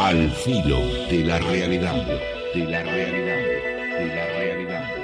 Al filo de la realidad, de la realidad, de la realidad.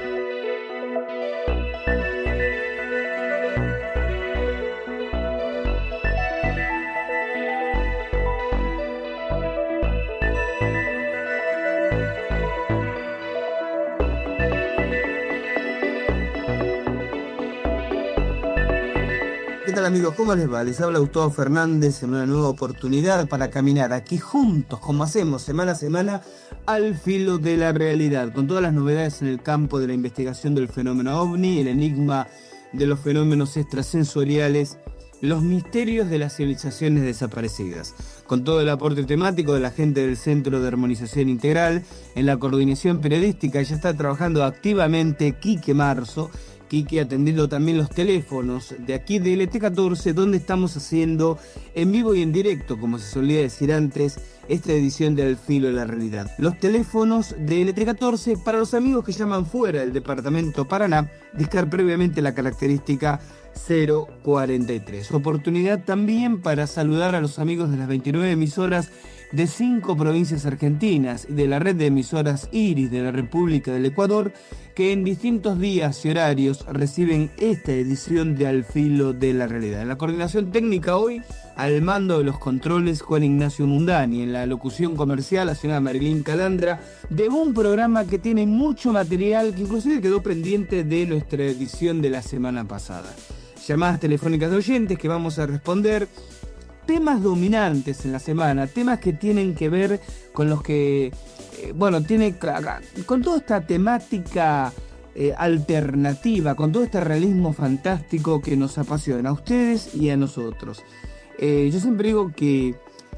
¿Qué tal, amigos? ¿Cómo les va? Les habla Gustavo Fernández en una nueva oportunidad para caminar aquí juntos, como hacemos semana a semana, al filo de la realidad, con todas las novedades en el campo de la investigación del fenómeno OVNI, el enigma de los fenómenos extrasensoriales, los misterios de las civilizaciones desaparecidas, con todo el aporte temático de la gente del Centro de Armonización Integral. En la coordinación periodística ya está trabajando activamente Quique Marzo, Quique atendiendo también los teléfonos de aquí de LT14, donde estamos haciendo en vivo y en directo, como se solía decir antes, esta edición de Al Filo de la Realidad. Los teléfonos de LT14 para los amigos que llaman fuera del departamento Paraná, discar previamente la característica 043. Oportunidad también para saludar a los amigos de las 29 emisoras de 5 provincias argentinas y de la red de emisoras Iris de la República del Ecuador, que en distintos días y horarios reciben esta edición de Al Filo de la Realidad. En la coordinación técnica hoy, al mando de los controles, Juan Ignacio Mundani. En la locución comercial, la señora Marilyn Calandra, de un programa que tiene mucho material, que inclusive quedó pendiente de nuestra edición de la semana pasada. Llamadas telefónicas de oyentes que vamos a responder, temas dominantes en la semana, temas que tienen que ver con los que, con toda esta temática alternativa, con todo este realismo fantástico que nos apasiona a ustedes y a nosotros. Yo siempre digo que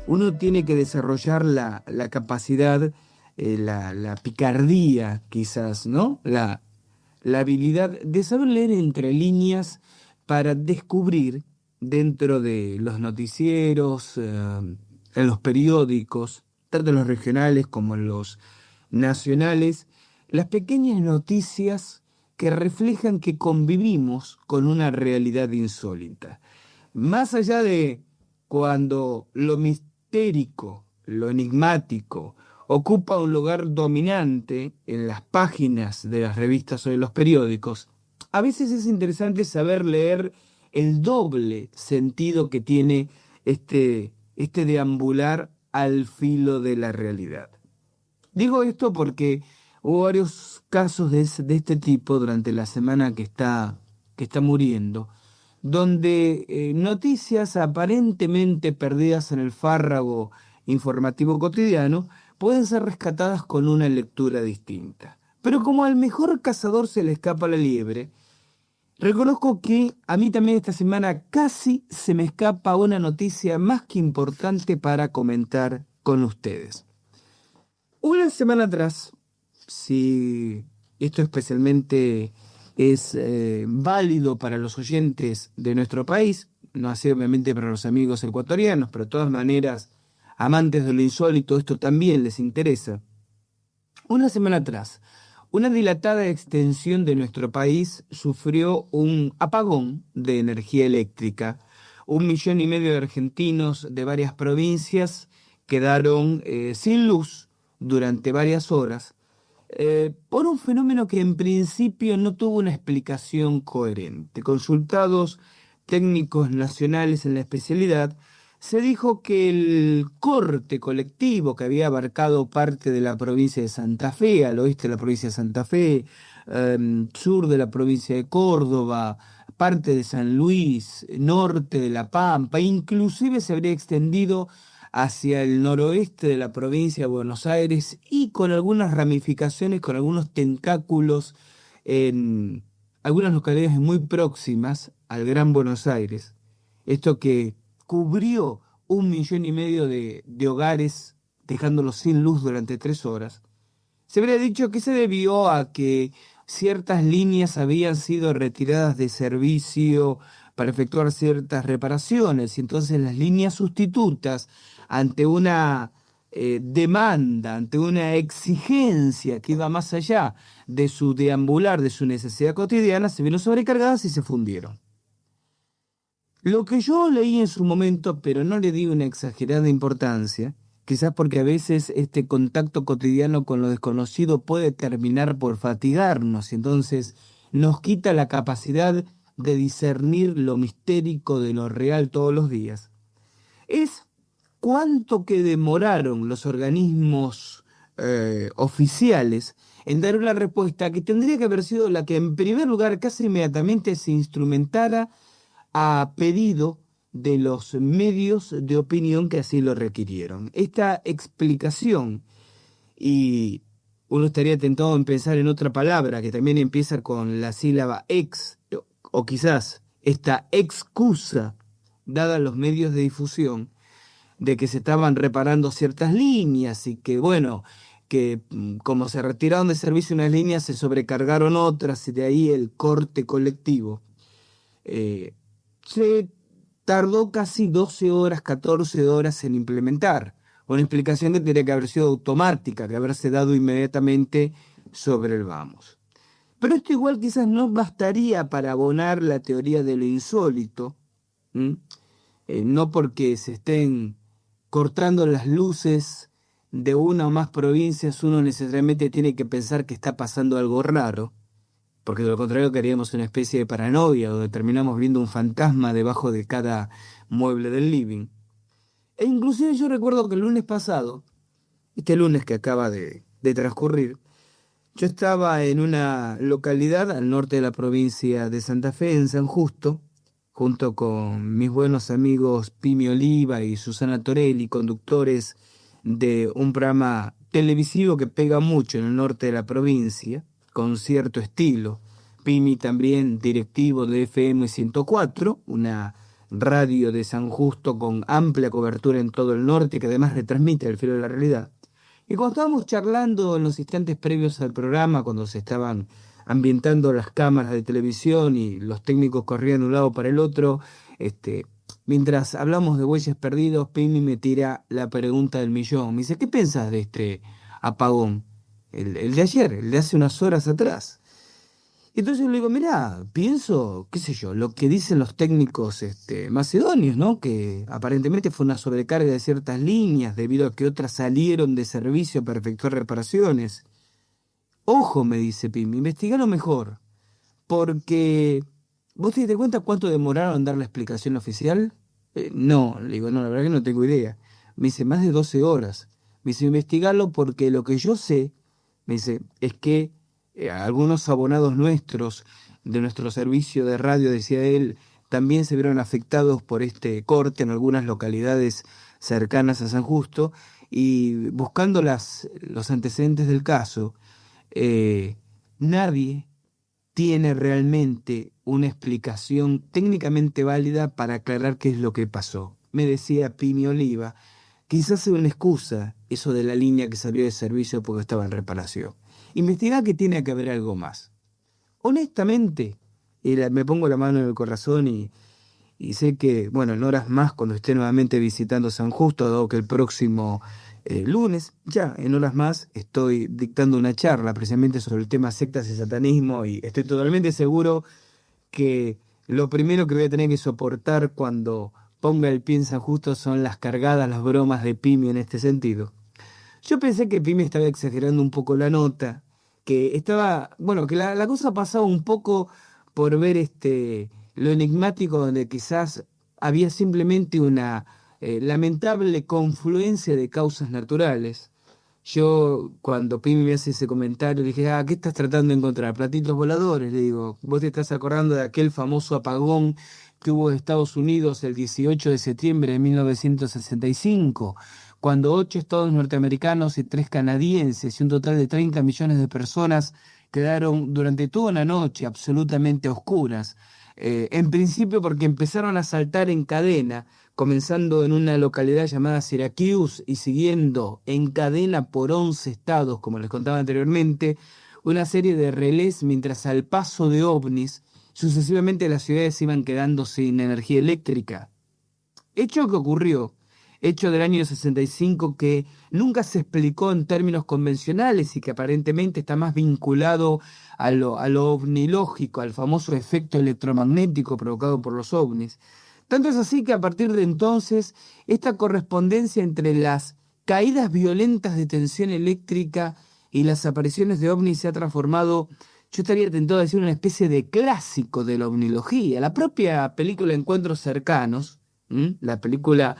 uno tiene que desarrollar la capacidad, la picardía quizás, ¿no? La habilidad de saber leer entre líneas para descubrir dentro de los noticieros, en los periódicos, tanto los regionales como los nacionales, las pequeñas noticias que reflejan que convivimos con una realidad insólita. Más allá de cuando lo mistérico, lo enigmático, ocupa un lugar dominante en las páginas de las revistas o de los periódicos, a veces es interesante saber leer el doble sentido que tiene este deambular al filo de la realidad. Digo esto porque hubo varios casos de este tipo durante la semana que está muriendo, donde noticias aparentemente perdidas en el fárrago informativo cotidiano pueden ser rescatadas con una lectura distinta. Pero como al mejor cazador se le escapa la liebre, reconozco que a mí también esta semana casi se me escapa una noticia más que importante para comentar con ustedes. Una semana atrás, si esto especialmente es válido para los oyentes de nuestro país, no así obviamente para los amigos ecuatorianos, pero de todas maneras, amantes de lo insólito, esto también les interesa. Una semana atrás, una dilatada extensión de nuestro país sufrió un apagón de energía eléctrica. 1,5 millones de argentinos de varias provincias quedaron sin luz durante varias horas por un fenómeno que en principio no tuvo una explicación coherente. Consultados técnicos nacionales en la especialidad, se dijo que el corte colectivo que había abarcado parte de la provincia de Santa Fe, al oeste de la provincia de Santa Fe, sur de la provincia de Córdoba, parte de San Luis, norte de La Pampa, inclusive se habría extendido hacia el noroeste de la provincia de Buenos Aires y con algunas ramificaciones, con algunos tentáculos en algunas localidades muy próximas al Gran Buenos Aires. Esto que cubrió 1,5 millones de hogares, dejándolos sin luz durante 3 horas. Se habría dicho que se debió a que ciertas líneas habían sido retiradas de servicio para efectuar ciertas reparaciones, y entonces las líneas sustitutas, ante una demanda, ante una exigencia que iba más allá de su deambular, de su necesidad cotidiana, se vieron sobrecargadas y se fundieron. Lo que yo leí en su momento, pero no le di una exagerada importancia, quizás porque a veces este contacto cotidiano con lo desconocido puede terminar por fatigarnos, y entonces nos quita la capacidad de discernir lo mistérico de lo real todos los días. Es cuánto que demoraron los organismos oficiales en dar una respuesta que tendría que haber sido la que en primer lugar casi inmediatamente se instrumentara a pedido de los medios de opinión que así lo requirieron. Esta explicación, y uno estaría tentado en pensar en otra palabra que también empieza con la sílaba ex, o quizás esta excusa dada a los medios de difusión, de que se estaban reparando ciertas líneas y que, bueno, que como se retiraron de servicio unas líneas, se sobrecargaron otras y de ahí el corte colectivo. Se tardó casi 12 horas, 14 horas en implementar. Una explicación que tendría que haber sido automática, que haberse dado inmediatamente sobre el vamos. Pero esto igual quizás no bastaría para abonar la teoría de lo insólito, no porque se estén cortando las luces de una o más provincias, uno necesariamente tiene que pensar que está pasando algo raro, porque de lo contrario queríamos una especie de paranoia, donde terminamos viendo un fantasma debajo de cada mueble del living. E inclusive yo recuerdo que el lunes pasado, este lunes que acaba de transcurrir, yo estaba en una localidad al norte de la provincia de Santa Fe, en San Justo, junto con mis buenos amigos Pimi Oliva y Susana Torelli, conductores de un programa televisivo que pega mucho en el norte de la provincia, con cierto estilo. Pimi también directivo de FM 104, una radio de San Justo con amplia cobertura en todo el norte, que además retransmite El Filo de la Realidad. Y cuando estábamos charlando en los instantes previos al programa, cuando se estaban ambientando las cámaras de televisión y los técnicos corrían de un lado para el otro, mientras hablamos de Bueyes Perdidos, Pimi me tira la pregunta del millón. Me dice, ¿qué piensas de este apagón? El de ayer, el de hace unas horas atrás. Entonces yo le digo, mirá, pienso, qué sé yo, lo que dicen los técnicos macedonios, ¿no? Que aparentemente fue una sobrecarga de ciertas líneas debido a que otras salieron de servicio para efectuar reparaciones. Ojo, me dice Pimi, investigalo mejor, porque ¿vos te diste cuenta cuánto demoraron en dar la explicación oficial? No, le digo, no, la verdad que no tengo idea. Me dice, más de 12 horas. Me dice, investigalo porque lo que yo sé, me dice, es que algunos abonados nuestros, de nuestro servicio de radio, decía él, también se vieron afectados por este corte en algunas localidades cercanas a San Justo, y buscando los antecedentes del caso, nadie tiene realmente una explicación técnicamente válida para aclarar qué es lo que pasó. Me decía Pimi Oliva, quizás sea una excusa eso de la línea que salió de servicio porque estaba en reparación. Investigá que tiene que haber algo más. Honestamente, me pongo la mano en el corazón y sé que, bueno, en horas más, cuando esté nuevamente visitando San Justo, dado que el próximo lunes, ya en horas más, estoy dictando una charla precisamente sobre el tema sectas y satanismo, y estoy totalmente seguro que lo primero que voy a tener que soportar cuando ponga el pie en San Justo son las cargadas, las bromas de Pimi en este sentido. Yo pensé que Pimi estaba exagerando un poco la nota, que estaba, bueno, que la cosa pasaba un poco por ver lo enigmático, donde quizás había simplemente una lamentable confluencia de causas naturales. Yo, cuando Pimi me hace ese comentario, le dije, ¿qué estás tratando de encontrar? Platitos voladores. Le digo, vos te estás acordando de aquel famoso apagón que hubo en Estados Unidos el 18 de septiembre de 1965, cuando 8 estados norteamericanos y 3 canadienses y un total de 30 millones de personas quedaron durante toda una noche absolutamente oscuras. En principio porque empezaron a saltar en cadena, comenzando en una localidad llamada Syracuse y siguiendo en cadena por 11 estados, como les contaba anteriormente, una serie de relés, mientras al paso de ovnis, sucesivamente las ciudades iban quedando sin energía eléctrica. Hecho que ocurrió, hecho del año 65, que nunca se explicó en términos convencionales y que aparentemente está más vinculado a lo ovnilógico, al famoso efecto electromagnético provocado por los ovnis. Tanto es así que a partir de entonces esta correspondencia entre las caídas violentas de tensión eléctrica y las apariciones de ovnis se ha transformado, yo estaría tentado a decir, una especie de clásico de la ovnilogía. La propia película Encuentros Cercanos, la película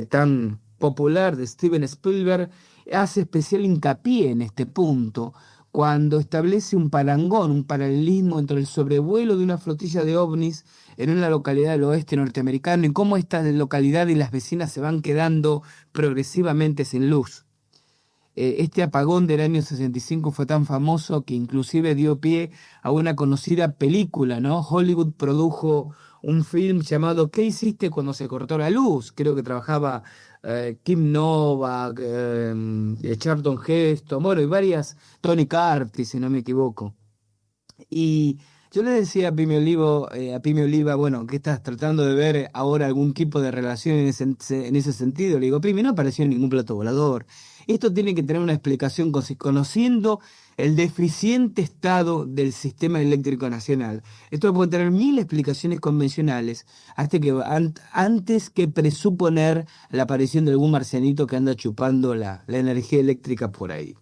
tan popular de Steven Spielberg, hace especial hincapié en este punto, cuando establece un parangón, un paralelismo entre el sobrevuelo de una flotilla de ovnis en una localidad del oeste norteamericano y cómo esta localidad y las vecinas se van quedando progresivamente sin luz. Este apagón del año 65 fue tan famoso que inclusive dio pie a una conocida película, ¿no? Hollywood produjo un film llamado ¿Qué hiciste cuando se cortó la luz? Creo que trabajaba Kim Novak, Charlton Heston, bueno, y varias, Tony Curtis, si no me equivoco. Y yo le decía a Pime Oliva, bueno, ¿qué estás tratando de ver ahora algún tipo de relación en ese sentido? Le digo, Pime, no apareció ningún plato volador. Esto tiene que tener una explicación conociendo el deficiente estado del sistema eléctrico nacional. Esto puede tener mil explicaciones convencionales antes que presuponer la aparición de algún marcianito que anda chupando la energía eléctrica por ahí.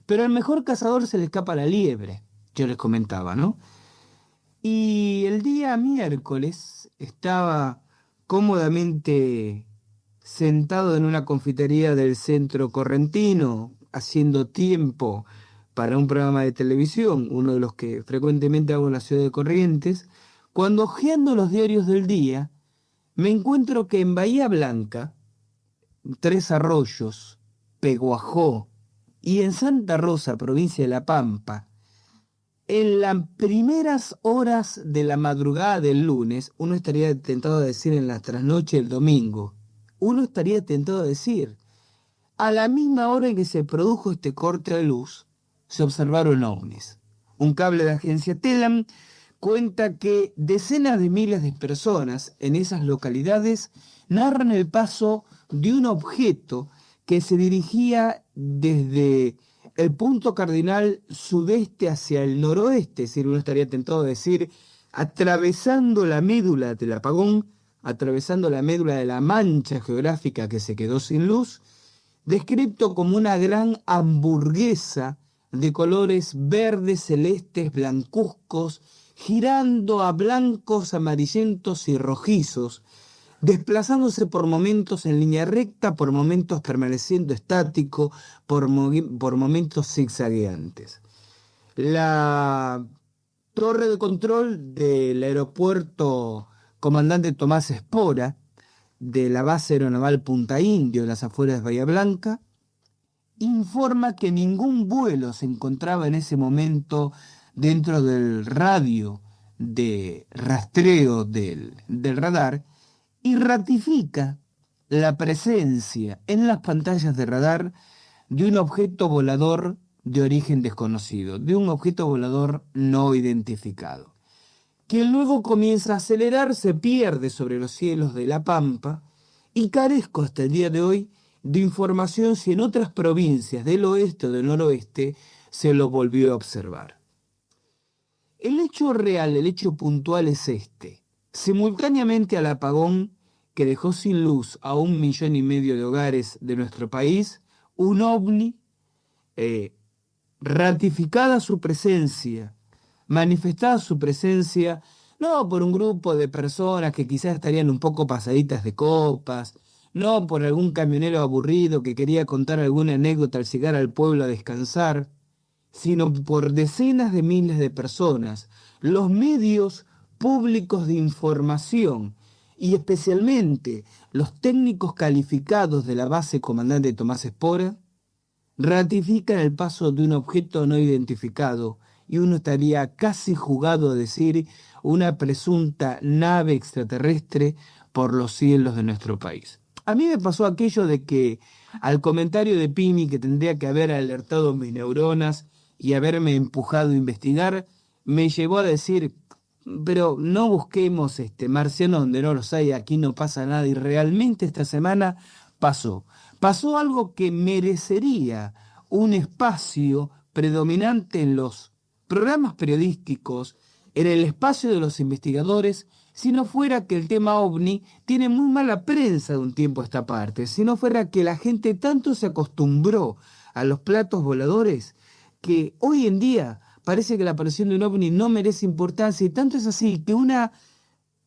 Pero al mejor cazador se le escapa la liebre, yo les comentaba, ¿no? Y el día miércoles estaba cómodamente sentado en una confitería del centro correntino, haciendo tiempo para un programa de televisión, uno de los que frecuentemente hago en la ciudad de Corrientes, cuando hojeando los diarios del día, me encuentro que en Bahía Blanca, Tres Arroyos, Peguajó y en Santa Rosa, provincia de La Pampa, en las primeras horas de la madrugada del lunes, uno estaría tentado a decir en la trasnoche del domingo, uno estaría tentado a decir, a la misma hora en que se produjo este corte de luz, se observaron ovnis. Un cable de agencia Telam cuenta que decenas de miles de personas en esas localidades narran el paso de un objeto que se dirigía desde el punto cardinal sudeste hacia el noroeste, es decir, uno estaría tentado a decir, atravesando la médula del apagón, atravesando la médula de la mancha geográfica que se quedó sin luz, descrito como una gran hamburguesa de colores verdes, celestes, blancuzcos, girando a blancos, amarillentos y rojizos, desplazándose por momentos en línea recta, por momentos permaneciendo estático, por momentos zigzagueantes. La torre de control del aeropuerto Comandante Tomás Espora, de la base aeronaval Punta Indio, en las afueras de Bahía Blanca, informa que ningún vuelo se encontraba en ese momento dentro del radio de rastreo del radar, y ratifica la presencia en las pantallas de radar de un objeto volador de origen desconocido, de un objeto volador no identificado, que luego comienza a acelerar, se pierde sobre los cielos de La Pampa, y carezco hasta el día de hoy de información si en otras provincias del oeste o del noroeste se lo volvió a observar. El hecho real, el hecho puntual es este. Simultáneamente al apagón que dejó sin luz a 1,5 millones de hogares de nuestro país, un ovni, ratificada su presencia, manifestada su presencia, no por un grupo de personas que quizás estarían un poco pasaditas de copas, no por algún camionero aburrido que quería contar alguna anécdota al llegar al pueblo a descansar, sino por decenas de miles de personas, los medios públicos de información y especialmente los técnicos calificados de la base Comandante Tomás Espora, ratifican el paso de un objeto no identificado, y uno estaría casi jugado a decir una presunta nave extraterrestre por los cielos de nuestro país. A mí me pasó aquello de que al comentario de Pimi, que tendría que haber alertado mis neuronas y haberme empujado a investigar, me llevó a decir, pero no busquemos marciano donde no los hay, aquí no pasa nada, y realmente esta semana pasó algo que merecería un espacio predominante en los programas periodísticos, en el espacio de los investigadores, si no fuera que el tema ovni tiene muy mala prensa de un tiempo a esta parte, si no fuera que la gente tanto se acostumbró a los platos voladores que hoy en día parece que la aparición de un ovni no merece importancia, y tanto es así que una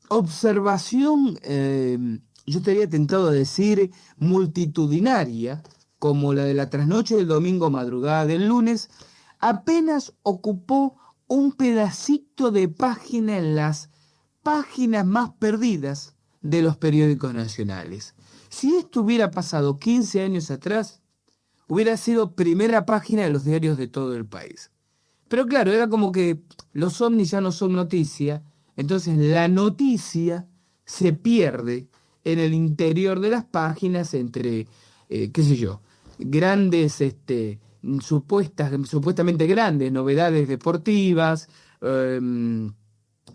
observación, yo estaría tentado a decir multitudinaria, como la de la trasnoche del domingo, madrugada del lunes, apenas ocupó un pedacito de página en las páginas más perdidas de los periódicos nacionales. Si esto hubiera pasado 15 años atrás, hubiera sido primera página de los diarios de todo el país. Pero claro, era como que los ovnis ya no son noticia, entonces la noticia se pierde en el interior de las páginas entre, qué sé yo, grandes, supuestamente grandes novedades deportivas,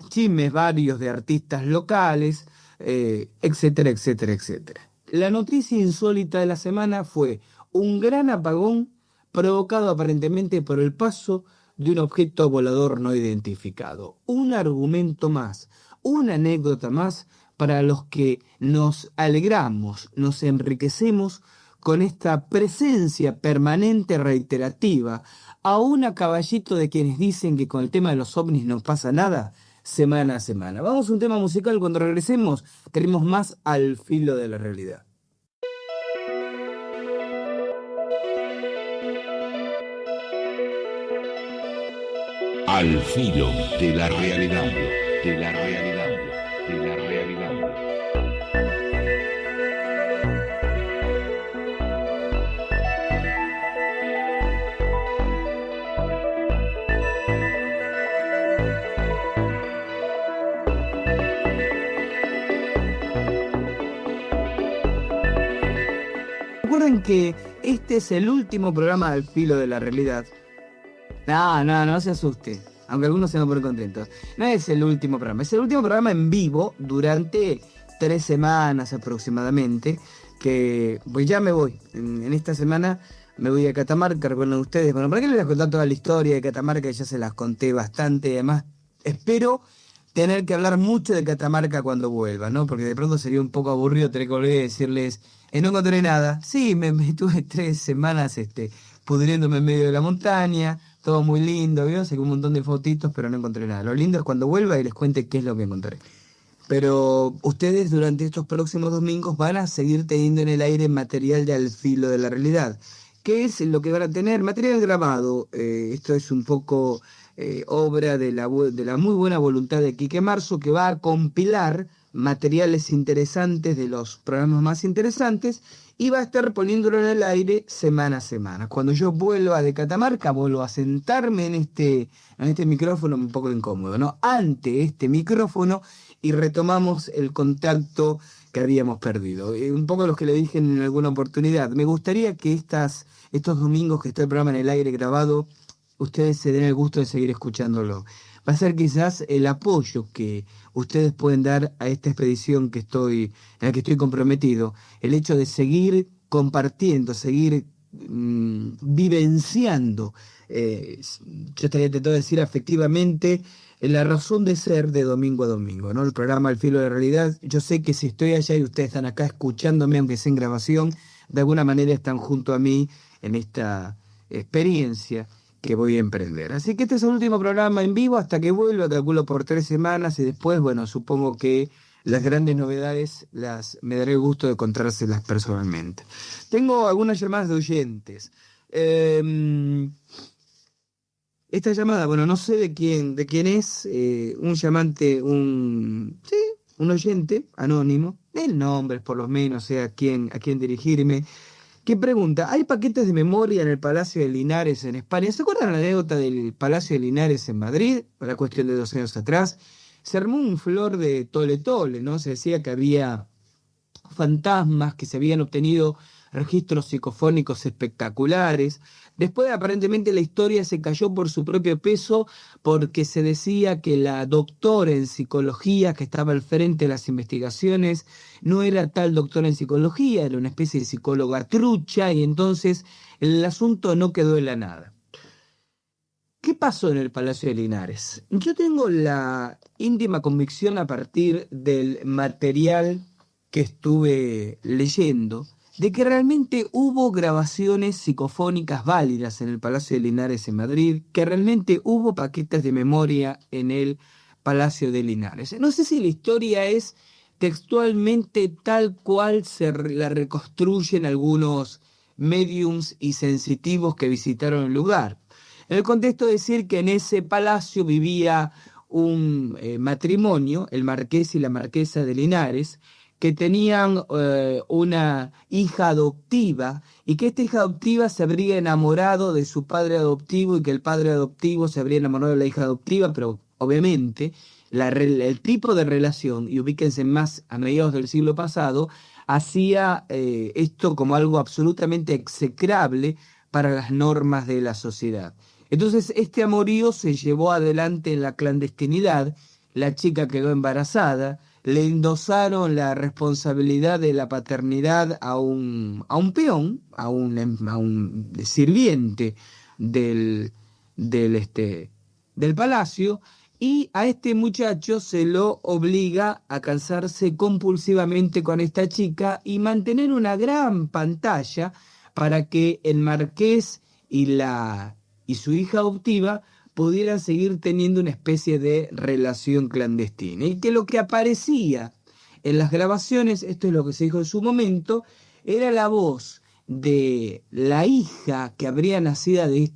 chismes varios de artistas locales, etcétera, etcétera, etcétera. La noticia insólita de la semana fue un gran apagón provocado aparentemente por el paso de un objeto volador no identificado. Un argumento más, una anécdota más para los que nos alegramos, nos enriquecemos con esta presencia permanente reiterativa, aún a caballito de quienes dicen que con el tema de los ovnis no pasa nada, semana a semana. Vamos a un tema musical, cuando regresemos tenemos más Al Filo de la Realidad. Al filo de la realidad, de la realidad, de la realidad. Recuerden que este es el último programa Al Filo de la Realidad. No se asuste, aunque algunos se van a poner contentos. No es el último programa, es el último programa en vivo durante 3 semanas aproximadamente, que pues ya me voy. En esta semana me voy a Catamarca, recuerden ustedes. Bueno, ¿para qué les voy a contar toda la historia de Catamarca? Ya se las conté bastante, y además espero tener que hablar mucho de Catamarca cuando vuelva, ¿no? Porque de pronto sería un poco aburrido tener que volver a decirles, no encontré nada. Sí, me tuve 3 semanas pudriéndome en medio de la montaña, todo muy lindo, ¿vio? Saqué un montón de fotitos, pero no encontré nada. Lo lindo es cuando vuelva y les cuente qué es lo que encontré. Pero ustedes durante estos próximos domingos van a seguir teniendo en el aire material de Al Filo de la Realidad. ¿Qué es lo que van a tener? Material grabado. Esto es un poco obra de la muy buena voluntad de Quique Marzo, que va a compilar materiales interesantes de los programas más interesantes y va a estar poniéndolo en el aire semana a semana. Cuando yo vuelva de Catamarca, vuelvo a sentarme en este micrófono un poco incómodo, ¿no? Ante este micrófono, y retomamos el contacto que habíamos perdido. Un poco lo que le dije en alguna oportunidad. Me gustaría que estos domingos que está el programa en el aire grabado, ustedes se den el gusto de seguir escuchándolo. Va a ser quizás el apoyo que ustedes pueden dar a esta expedición en la que estoy comprometido. El hecho de seguir compartiendo, seguir vivenciando, yo estaría tentado de decir afectivamente, la razón de ser de domingo a domingo, ¿no? El programa Al Filo de la Realidad. Yo sé que si estoy allá y ustedes están acá escuchándome, aunque sea en grabación, de alguna manera están junto a mí en esta experiencia que voy a emprender. Así que este es el último programa en vivo hasta que vuelva, calculo por 3 semanas, y después, bueno, supongo que las grandes novedades me daré el gusto de contárselas personalmente. Tengo algunas llamadas de oyentes. Esta llamada, bueno, no sé de quién es, un llamante, un oyente anónimo, el nombre por lo menos, sé a quién dirigirme, que pregunta, ¿hay paquetes de memoria en el Palacio de Linares en España? ¿Se acuerdan la anécdota del Palacio de Linares en Madrid? La cuestión de 2 años atrás. Se armó un flor de tole, ¿no? Se decía que había fantasmas, que se habían obtenido registros psicofónicos espectaculares. Después, aparentemente, la historia se cayó por su propio peso, porque se decía que la doctora en psicología que estaba al frente de las investigaciones no era tal doctora en psicología, era una especie de psicóloga trucha, y entonces el asunto no quedó en la nada. ¿Qué pasó en el Palacio de Linares? Yo tengo la íntima convicción a partir del material que estuve leyendo de que realmente hubo grabaciones psicofónicas válidas en el Palacio de Linares en Madrid, que realmente hubo paquetes de memoria en el Palacio de Linares. No sé si la historia es textualmente tal cual la reconstruyen algunos médiums y sensitivos que visitaron el lugar. En el contexto, decir que en ese palacio vivía un matrimonio, el marqués y la marquesa de Linares, que tenían una hija adoptiva y que esta hija adoptiva se habría enamorado de su padre adoptivo y que el padre adoptivo se habría enamorado de la hija adoptiva, pero obviamente el tipo de relación, y ubíquense más a mediados del siglo pasado, hacía esto como algo absolutamente execrable para las normas de la sociedad. Entonces este amorío se llevó adelante en la clandestinidad, la chica quedó embarazada, le endosaron la responsabilidad de la paternidad a un peón, a un sirviente del, del palacio, y a este muchacho se lo obliga a casarse compulsivamente con esta chica y mantener una gran pantalla para que el marqués y su hija adoptiva pudieran seguir teniendo una especie de relación clandestina. Y que lo que aparecía en las grabaciones, esto es lo que se dijo en su momento, era la voz de la hija que habría nacido de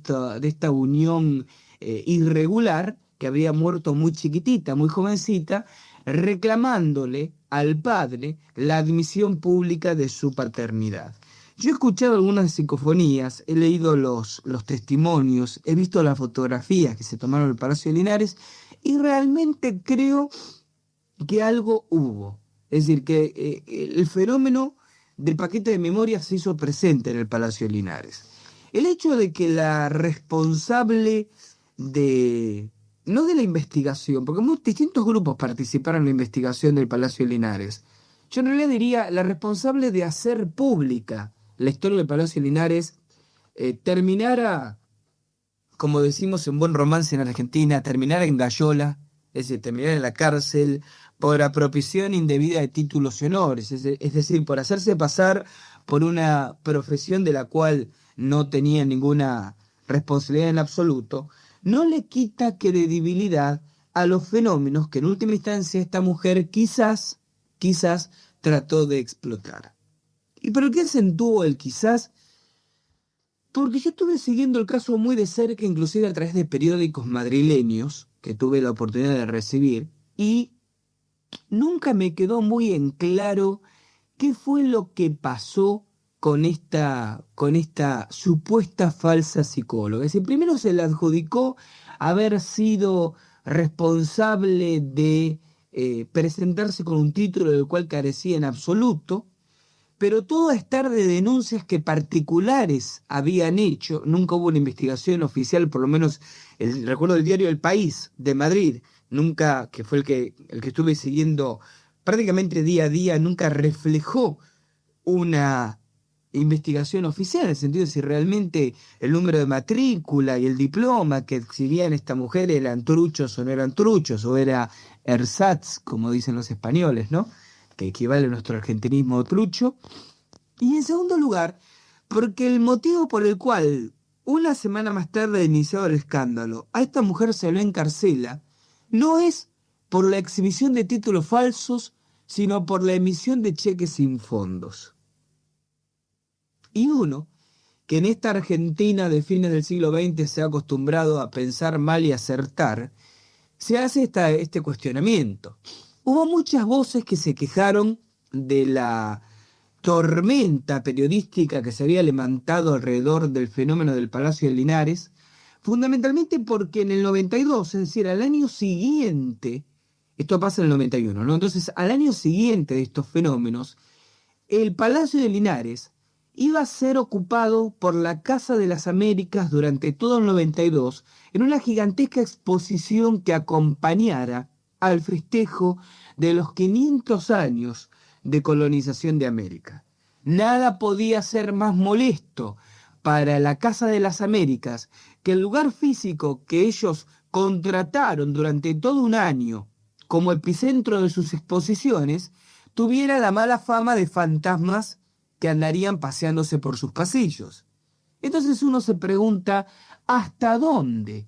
esta unión irregular, que había muerto muy chiquitita, muy jovencita, reclamándole al padre la admisión pública de su paternidad. Yo he escuchado algunas psicofonías, he leído los testimonios, he visto las fotografías que se tomaron en el Palacio de Linares y realmente creo que algo hubo. Es decir, que el fenómeno del paquete de memoria se hizo presente en el Palacio de Linares. El hecho de que la responsable no de la investigación, porque distintos grupos participaron en la investigación del Palacio de Linares, yo en realidad diría la responsable de hacer pública la historia del Palacio de Linares, terminara, como decimos en buen romance en Argentina, terminara en Gallola, es decir, terminara en la cárcel por apropiación indebida de títulos y honores, es decir, por hacerse pasar por una profesión de la cual no tenía ninguna responsabilidad en absoluto, no le quita credibilidad a los fenómenos que en última instancia esta mujer quizás trató de explotar. ¿Y por qué acentuó el quizás? Porque yo estuve siguiendo el caso muy de cerca, inclusive a través de periódicos madrileños que tuve la oportunidad de recibir, y nunca me quedó muy en claro qué fue lo que pasó con esta supuesta falsa psicóloga. Es decir, primero se le adjudicó haber sido responsable de presentarse con un título del cual carecía en absoluto, pero todo a estar de denuncias que particulares habían hecho. Nunca hubo una investigación oficial, por lo menos recuerdo el diario El País de Madrid, nunca, que fue el que estuve siguiendo prácticamente día a día, nunca reflejó una investigación oficial, en el sentido de si realmente el número de matrícula y el diploma que exhibían esta mujer eran truchos o no eran truchos, o era ersatz, como dicen los españoles, ¿no?, que equivale a nuestro argentinismo trucho. Y en segundo lugar, porque el motivo por el cual una semana más tarde de iniciado el escándalo a esta mujer se lo encarcela no es por la exhibición de títulos falsos, sino por la emisión de cheques sin fondos. Y uno, que en esta Argentina de fines del siglo XX se ha acostumbrado a pensar mal y acertar, se hace este cuestionamiento. Hubo muchas voces que se quejaron de la tormenta periodística que se había levantado alrededor del fenómeno del Palacio de Linares, fundamentalmente porque en el 92, es decir, al año siguiente, esto pasa en el 91, ¿no? Entonces, al año siguiente de estos fenómenos, el Palacio de Linares iba a ser ocupado por la Casa de las Américas durante todo el 92 en una gigantesca exposición que acompañara al festejo de los 500 años de colonización de América. Nada podía ser más molesto para la Casa de las Américas que el lugar físico que ellos contrataron durante todo un año como epicentro de sus exposiciones tuviera la mala fama de fantasmas que andarían paseándose por sus pasillos. Entonces uno se pregunta, ¿hasta dónde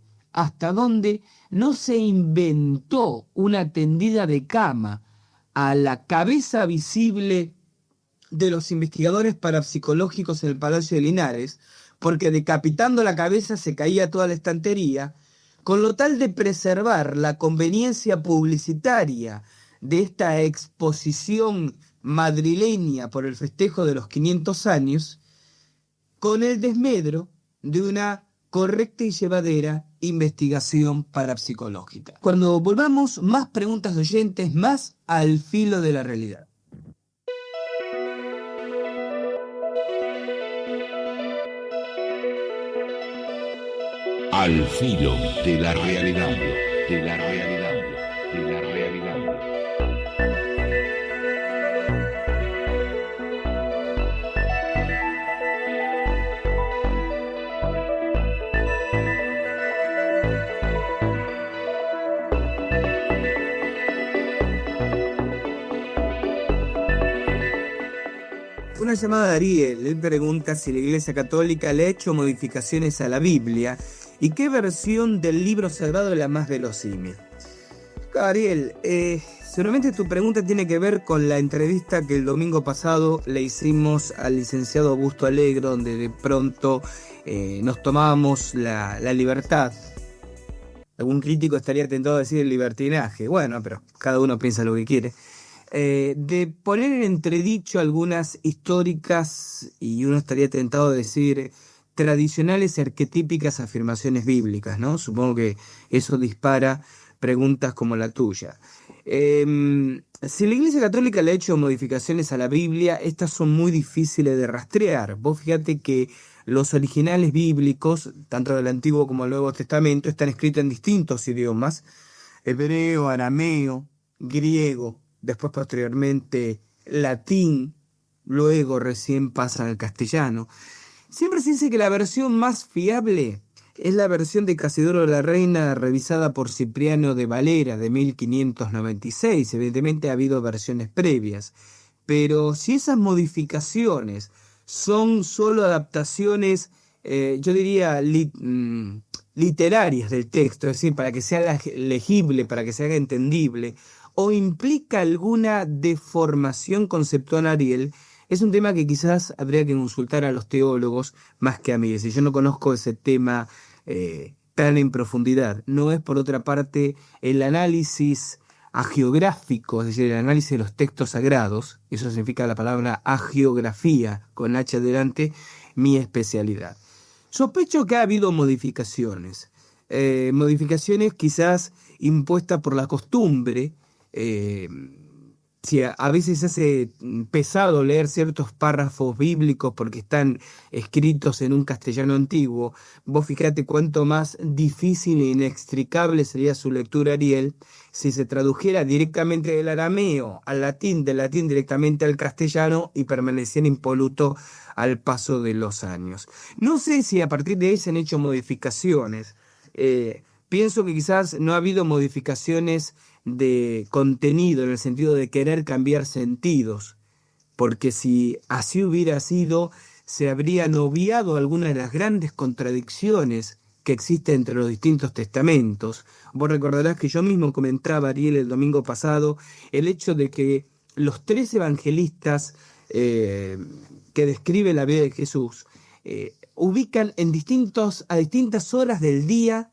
no se inventó una tendida de cama a la cabeza visible de los investigadores parapsicológicos en el Palacio de Linares, porque decapitando la cabeza se caía toda la estantería, con lo tal de preservar la conveniencia publicitaria de esta exposición madrileña por el festejo de los 500 años, con el desmedro de una correcta y llevadera investigación parapsicológica? Cuando volvamos, más preguntas de oyentes, más al filo de la realidad. Al filo de la realidad, de la realidad, de la realidad. Una llamada de Ariel, él pregunta si la Iglesia Católica le ha hecho modificaciones a la Biblia y qué versión del libro sagrado es la más verosímil. Ariel, seguramente tu pregunta tiene que ver con la entrevista que el domingo pasado le hicimos al licenciado Augusto Alegro, donde de pronto nos tomábamos la libertad. Algún crítico estaría tentado a decir el libertinaje, bueno, pero cada uno piensa lo que quiere. De poner en entredicho algunas históricas y uno estaría tentado a decir tradicionales y arquetípicas afirmaciones bíblicas, ¿no? Supongo que eso dispara preguntas como la tuya. Si la Iglesia Católica le ha hecho modificaciones a la Biblia, estas son muy difíciles de rastrear. Vos fíjate que los originales bíblicos, tanto del Antiguo como del Nuevo Testamento, están escritos en distintos idiomas: hebreo, arameo, griego, después posteriormente latín, luego recién pasan al castellano. Siempre se dice que la versión más fiable es la versión de Casidoro de la Reina, revisada por Cipriano de Valera de 1596. Evidentemente ha habido versiones previas, pero si esas modificaciones son solo adaptaciones, yo diría literarias del texto, es decir, para que sea legible, para que se haga entendible, o implica alguna deformación conceptual, Ariel, es un tema que quizás habría que consultar a los teólogos más que a mí. Si yo no conozco ese tema tan en profundidad, no es por otra parte el análisis hagiográfico, es decir, el análisis de los textos sagrados, eso significa la palabra hagiografía con H adelante, mi especialidad. Sospecho que ha habido modificaciones quizás impuestas por la costumbre. Si a veces se hace pesado leer ciertos párrafos bíblicos porque están escritos en un castellano antiguo, vos fíjate cuánto más difícil e inextricable sería su lectura, Ariel, si se tradujera directamente del arameo al latín, del latín directamente al castellano y permaneciera impoluto al paso de los años. No sé si a partir de ahí se han hecho modificaciones. Pienso que quizás no ha habido modificaciones de contenido en el sentido de querer cambiar sentidos, porque si así hubiera sido, se habrían obviado algunas de las grandes contradicciones que existen entre los distintos testamentos. Vos recordarás que yo mismo comentaba, Ariel, el domingo pasado, el hecho de que los 3 evangelistas que describe la vida de Jesús ubican a distintas horas del día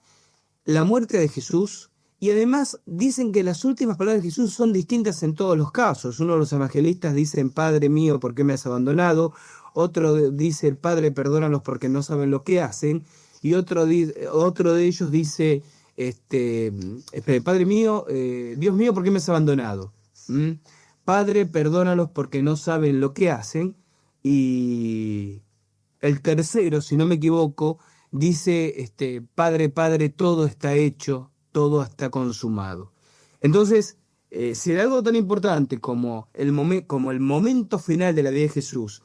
la muerte de Jesús, y además dicen que las últimas palabras de Jesús son distintas en todos los casos. Uno de los evangelistas dice: Padre mío, ¿por qué me has abandonado? Otro dice: Padre, perdónalos porque no saben lo que hacen. Y otro de ellos dice, Padre mío, Dios mío, ¿por qué me has abandonado? Padre, perdónalos porque no saben lo que hacen. Y el tercero, si no me equivoco, dice, Padre, Padre, todo está hecho, todo está consumado. Entonces, si hay algo tan importante como el momento final de la vida de Jesús,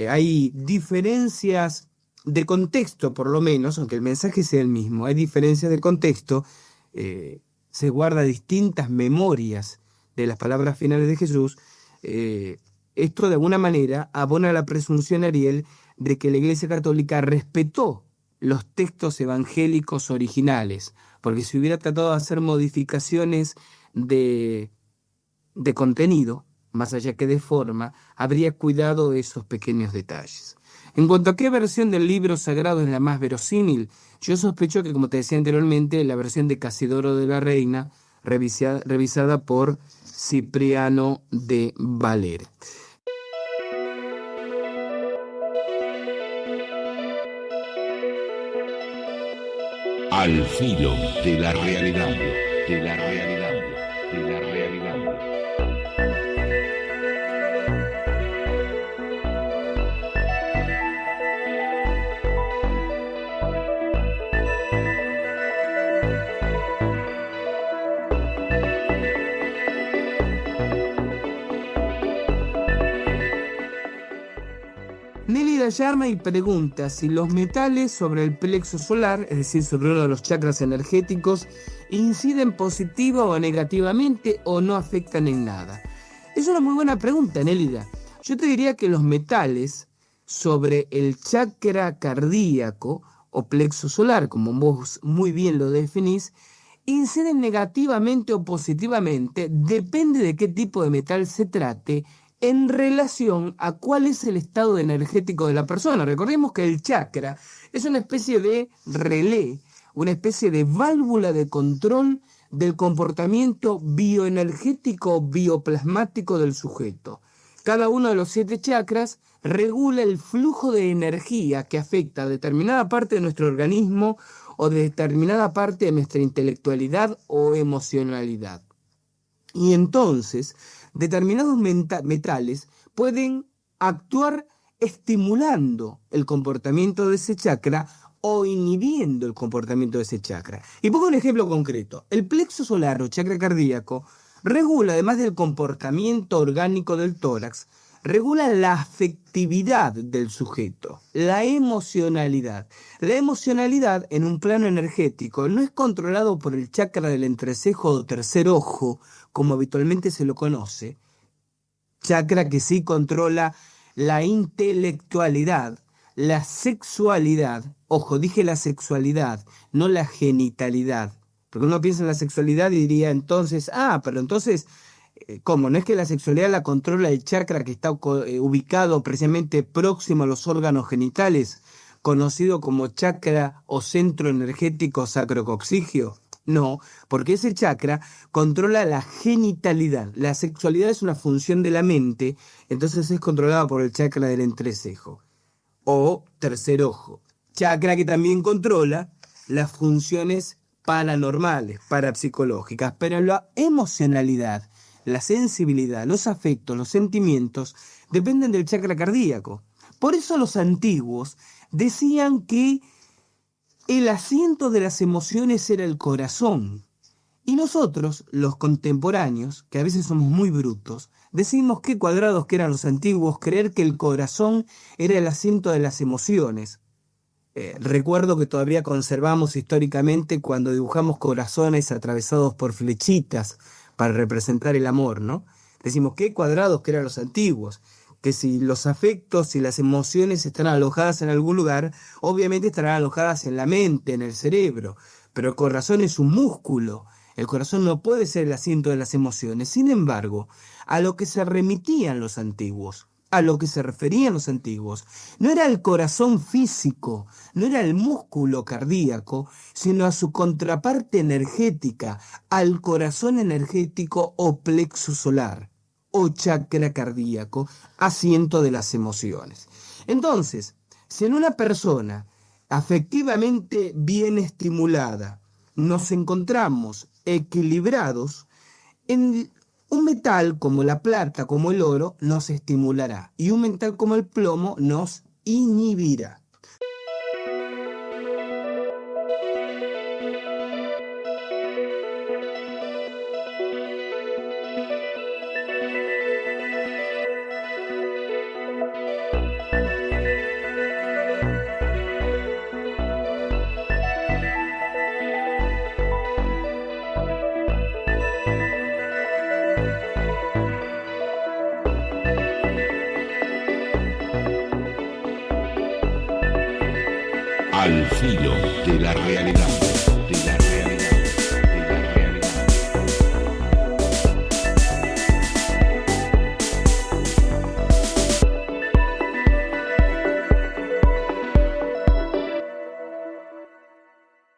hay diferencias de contexto, por lo menos, aunque el mensaje sea el mismo, hay diferencias de contexto, se guarda distintas memorias de las palabras finales de Jesús. Esto de alguna manera abona la presunción, Ariel, de que la Iglesia Católica respetó los textos evangélicos originales, porque si hubiera tratado de hacer modificaciones de contenido, más allá que de forma, habría cuidado de esos pequeños detalles. En cuanto a qué versión del libro sagrado es la más verosímil, yo sospecho que, como te decía anteriormente, la versión de Casidoro de la Reina, revisada por Cipriano de Valera. Al filo de la realidad, de la realidad, de la realidad. Nélida llama y pregunta si los metales sobre el plexo solar, es decir, sobre uno de los chakras energéticos, inciden positiva o negativamente o no afectan en nada. Es una muy buena pregunta, Nélida. Yo te diría que los metales sobre el chakra cardíaco o plexo solar, como vos muy bien lo definís, inciden negativamente o positivamente, depende de qué tipo de metal se trate, en relación a cuál es el estado energético de la persona. Recordemos que el chakra es una especie de relé, una especie de válvula de control del comportamiento bioenergético bioplasmático del sujeto. Cada uno de los 7 chakras regula el flujo de energía que afecta a determinada parte de nuestro organismo o de determinada parte de nuestra intelectualidad o emocionalidad. Y entonces, determinados metales pueden actuar estimulando el comportamiento de ese chakra o inhibiendo el comportamiento de ese chakra. Y pongo un ejemplo concreto. El plexo solar o chakra cardíaco regula, además del comportamiento orgánico del tórax, regula la afectividad del sujeto, la emocionalidad. La emocionalidad en un plano energético no es controlado por el chakra del entrecejo o tercer ojo, como habitualmente se lo conoce, chakra que sí controla la intelectualidad, la sexualidad. Ojo, dije la sexualidad, no la genitalidad. Porque uno piensa en la sexualidad y diría entonces, pero entonces, ¿cómo? ¿No es que la sexualidad la controla el chakra que está ubicado precisamente próximo a los órganos genitales, conocido como chakra o centro energético sacrococcigio? No, porque ese chakra controla la genitalidad. La sexualidad es una función de la mente, entonces es controlada por el chakra del entrecejo o tercer ojo. Chakra que también controla las funciones paranormales, parapsicológicas, pero la emocionalidad, la sensibilidad, los afectos, los sentimientos dependen del chakra cardíaco. Por eso los antiguos decían que el asiento de las emociones era el corazón. Y nosotros, los contemporáneos, que a veces somos muy brutos, decimos qué cuadrados que eran los antiguos creer que el corazón era el asiento de las emociones. Recuerdo que todavía conservamos históricamente cuando dibujamos corazones atravesados por flechitas para representar el amor, ¿no? Decimos qué cuadrados que eran los antiguos. Que si los afectos y las emociones están alojadas en algún lugar, obviamente estarán alojadas en la mente, en el cerebro, pero el corazón es un músculo, el corazón no puede ser el asiento de las emociones. Sin embargo, a lo que se remitían los antiguos, a lo que se referían los antiguos, no era el corazón físico, no era el músculo cardíaco, sino a su contraparte energética, al corazón energético o plexo solar o chakra cardíaco, asiento de las emociones. Entonces, si en una persona afectivamente bien estimulada nos encontramos equilibrados, en un metal como la plata, como el oro, nos estimulará, y un metal como el plomo nos inhibirá. Al filo de la realidad. De la realidad.